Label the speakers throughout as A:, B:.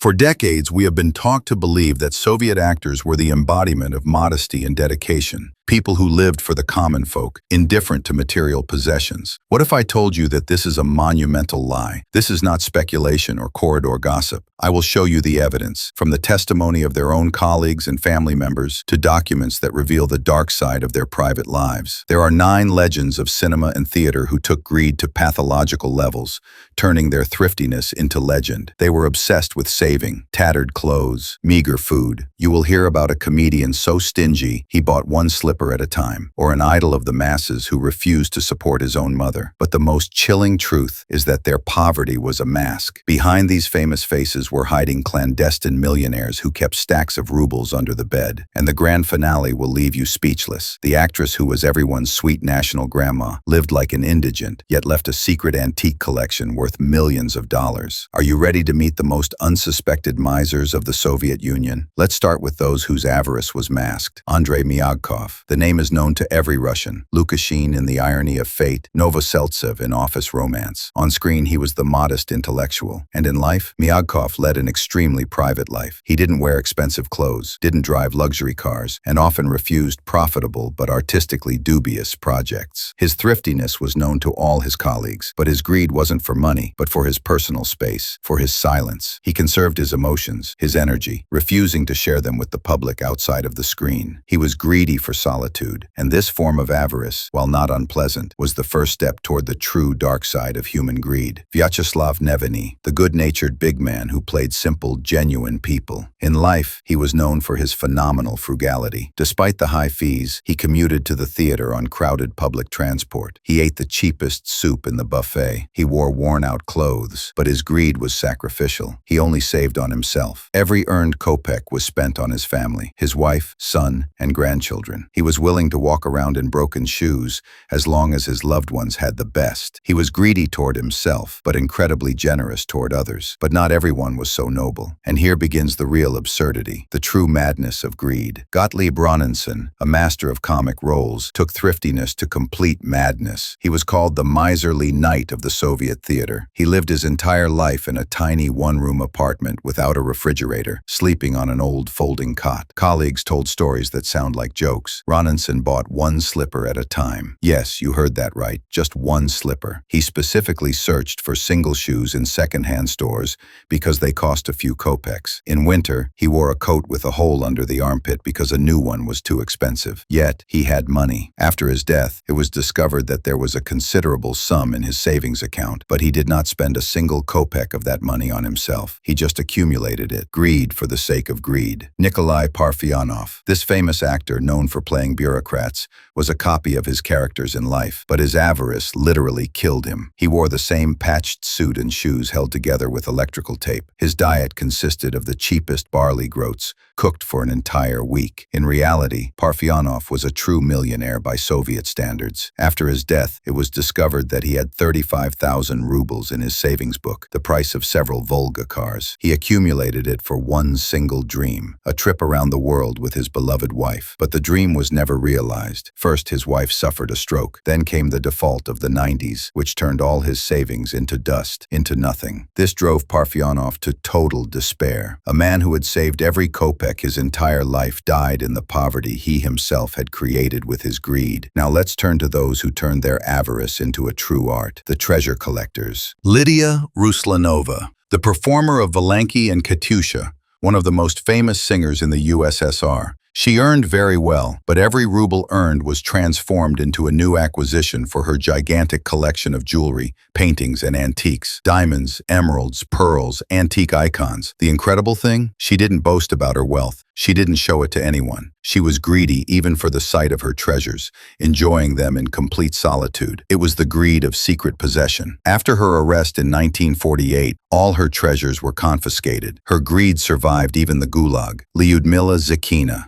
A: For decades, we have been taught to believe that Soviet actors were the embodiment of modesty and dedication, people who lived for the common folk, indifferent to material possessions. What if I told you that this is a monumental lie? This is not speculation or corridor gossip. I will show you the evidence, from the testimony of their own colleagues and family members to documents that reveal the dark side of their private lives. There are 9 legends of cinema and theater who took greed to pathological levels, turning their thriftiness into legend. They were obsessed with saving, tattered clothes, meager food. You will hear about a comedian so stingy he bought one slipper at a time, or an idol of the masses who refused to support his own mother. But the most chilling truth is that their poverty was a mask. Behind these famous faces were hiding clandestine millionaires who kept stacks of rubles under the bed. And the grand finale will leave you speechless. The actress who was everyone's sweet national grandma lived like an indigent, yet left a secret antique collection worth millions of dollars. Are you ready to meet the most unsuspected misers of the Soviet Union? Let's start with those whose avarice was masked. Andrei Myagkov. The name is known to every Russian. Lukashin in The Irony of Fate, Novoseltsev in Office Romance. On screen, he was the modest intellectual. And in life, Myagkov led an extremely private life. He didn't wear expensive clothes, didn't drive luxury cars, and often refused profitable but artistically dubious projects. His thriftiness was known to all his colleagues, but his greed wasn't for money, but for his personal space, for his silence. He conserved his emotions, his energy, refusing to share them with the public outside of the screen. He was greedy for solitude, and this form of avarice, while not unpleasant, was the first step toward the true dark side of human greed. Vyacheslav Neveny, the good-natured big man who played simple, genuine people. In life, he was known for his phenomenal frugality. Despite the high fees, he commuted to the theater on crowded public transport. He ate the cheapest soup in the buffet. He wore worn-out clothes, but his greed was sacrificial. He only saved on himself. Every earned kopeck was spent on his family, his wife, son, and grandchildren. He was willing to walk around in broken shoes as long as his loved ones had the best. He was greedy toward himself, but incredibly generous toward others. But not everyone was so noble. And here begins the real absurdity, the true madness of greed. Gottlieb Ronenson, a master of comic roles, took thriftiness to complete madness. He was called the miserly knight of the Soviet theater. He lived his entire life in a tiny one-room apartment without a refrigerator, sleeping on an old folding cot. Colleagues told stories that sound like jokes. Ronenson bought one slipper at a time. Yes, you heard that right, just one slipper. He specifically searched for single shoes in second-hand stores because they cost a few kopecks. In winter, he wore a coat with a hole under the armpit because a new one was too expensive. Yet, he had money. After his death, it was discovered that there was a considerable sum in his savings account, but he did not spend a single kopeck of that money on himself. He just accumulated it. Greed for the sake of greed. Nikolai Parfyanov. This famous actor, known for playing bureaucrats, was a copy of his characters in life, but his avarice literally killed him. He wore the same patched suit and shoes held together with electrical tape. His diet consisted of the cheapest barley groats, cooked for an entire week. In reality, Parfyanov was a true millionaire by Soviet standards. After his death, it was discovered that he had 35,000 rubles in his savings book, the price of several Volga cars. He accumulated it for one single dream, a trip around the world with his beloved wife. But the dream was never realized. First, his wife suffered a stroke. Then came the default of the 90s, which turned all his savings into dust, into nothing. This drove Parfyanov to total despair. A man who had saved every kopeck his entire life died in the poverty he himself had created with his greed. Now let's turn to those who turned their avarice into a true art, the treasure collectors. Lydia Ruslanova, the performer of Valenki and Katyusha, one of the most famous singers in the USSR. She earned very well, but every ruble earned was transformed into a new acquisition for her gigantic collection of jewelry, paintings, and antiques. Diamonds, emeralds, pearls, antique icons. The incredible thing? She didn't boast about her wealth. She didn't show it to anyone. She was greedy even for the sight of her treasures, enjoying them in complete solitude. It was the greed of secret possession. After her arrest in 1948, all her treasures were confiscated. Her greed survived even the Gulag. Lyudmila Zykina.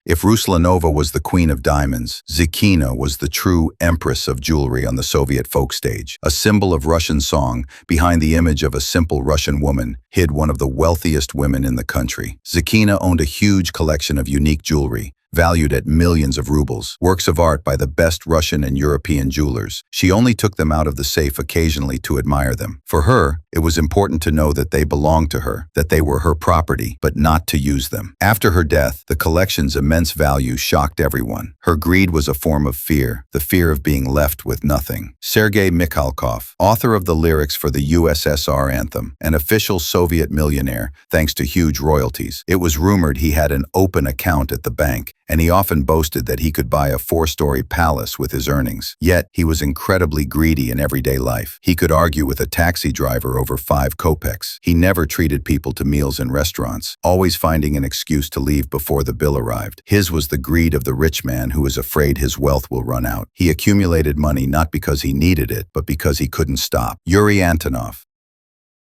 A: If Ruslanova was the queen of diamonds, Zykina was the true empress of jewelry on the Soviet folk stage. A symbol of Russian song, behind the image of a simple Russian woman, hid one of the wealthiest women in the country. Zykina owned a huge collection of unique jewelry, valued at millions of rubles, works of art by the best Russian and European jewelers. She only took them out of the safe occasionally to admire them. For her, it was important to know that they belonged to her, that they were her property, but not to use them. After her death, the collection's immense value shocked everyone. Her greed was a form of fear, the fear of being left with nothing. Sergei Mikhalkov, author of the lyrics for the USSR anthem, an official Soviet millionaire, thanks to huge royalties. It was rumored he had an open account at the bank, and he often boasted that he could buy a 4-story palace with his earnings. Yet, he was incredibly greedy in everyday life. He could argue with a taxi driver over 5 kopecks. He never treated people to meals in restaurants, always finding an excuse to leave before the bill arrived. His was the greed of the rich man who is afraid his wealth will run out. He accumulated money not because he needed it, but because he couldn't stop. Yuri Antonov,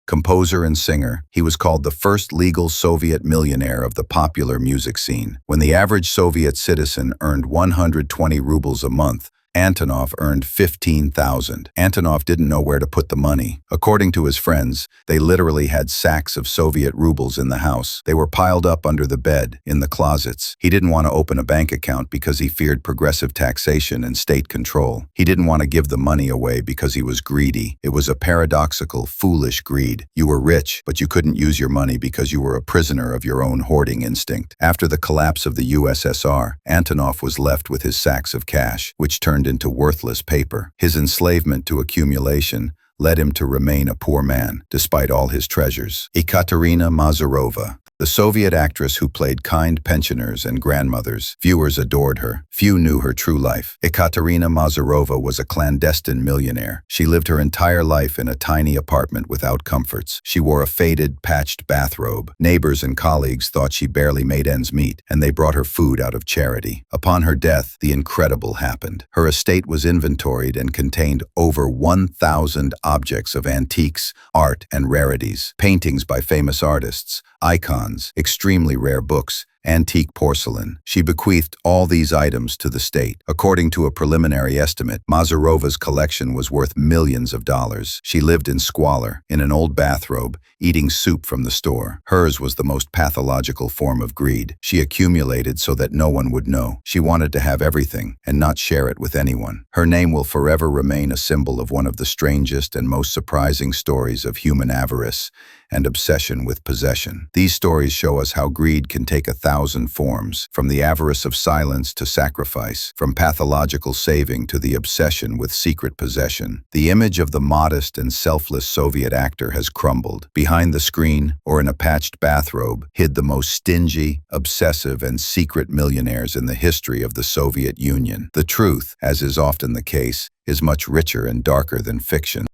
A: composer and singer, he was called the first legal Soviet millionaire of the popular music scene. When the average Soviet citizen earned 120 rubles a month, Antonov earned 15,000. Antonov didn't know where to put the money. According to his friends, they literally had sacks of Soviet rubles in the house. They were piled up under the bed, in the closets. He didn't want to open a bank account because he feared progressive taxation and state control. He didn't want to give the money away because he was greedy. It was a paradoxical, foolish greed. You were rich, but you couldn't use your money because you were a prisoner of your own hoarding instinct. After the collapse of the USSR, Antonov was left with his sacks of cash, which turned into worthless paper. His enslavement to accumulation led him to remain a poor man, despite all his treasures. Ekaterina Mazurova, the Soviet actress who played kind pensioners and grandmothers. Viewers adored her. Few knew her true life. Ekaterina Mazurova was a clandestine millionaire. She lived her entire life in a tiny apartment without comforts. She wore a faded, patched bathrobe. Neighbors and colleagues thought she barely made ends meet, and they brought her food out of charity. Upon her death, the incredible happened. Her estate was inventoried and contained over 1,000 objects of antiques, art, and rarities, paintings by famous artists, icons, extremely rare books, antique porcelain. She bequeathed all these items to the state. According to a preliminary estimate, Mazurova's collection was worth millions of dollars. She lived in squalor, in an old bathrobe, eating soup from the store. Hers was the most pathological form of greed. She accumulated so that no one would know. She wanted to have everything and not share it with anyone. Her name will forever remain a symbol of one of the strangest and most surprising stories of human avarice and obsession with possession. These stories show us how greed can take 1,000 forms, from the avarice of silence to sacrifice, from pathological saving to the obsession with secret possession. The image of the modest and selfless Soviet actor has crumbled. Behind the screen, or in a patched bathrobe, hid the most stingy, obsessive, and secret millionaires in the history of the Soviet Union. The truth, as is often the case, is much richer and darker than fiction.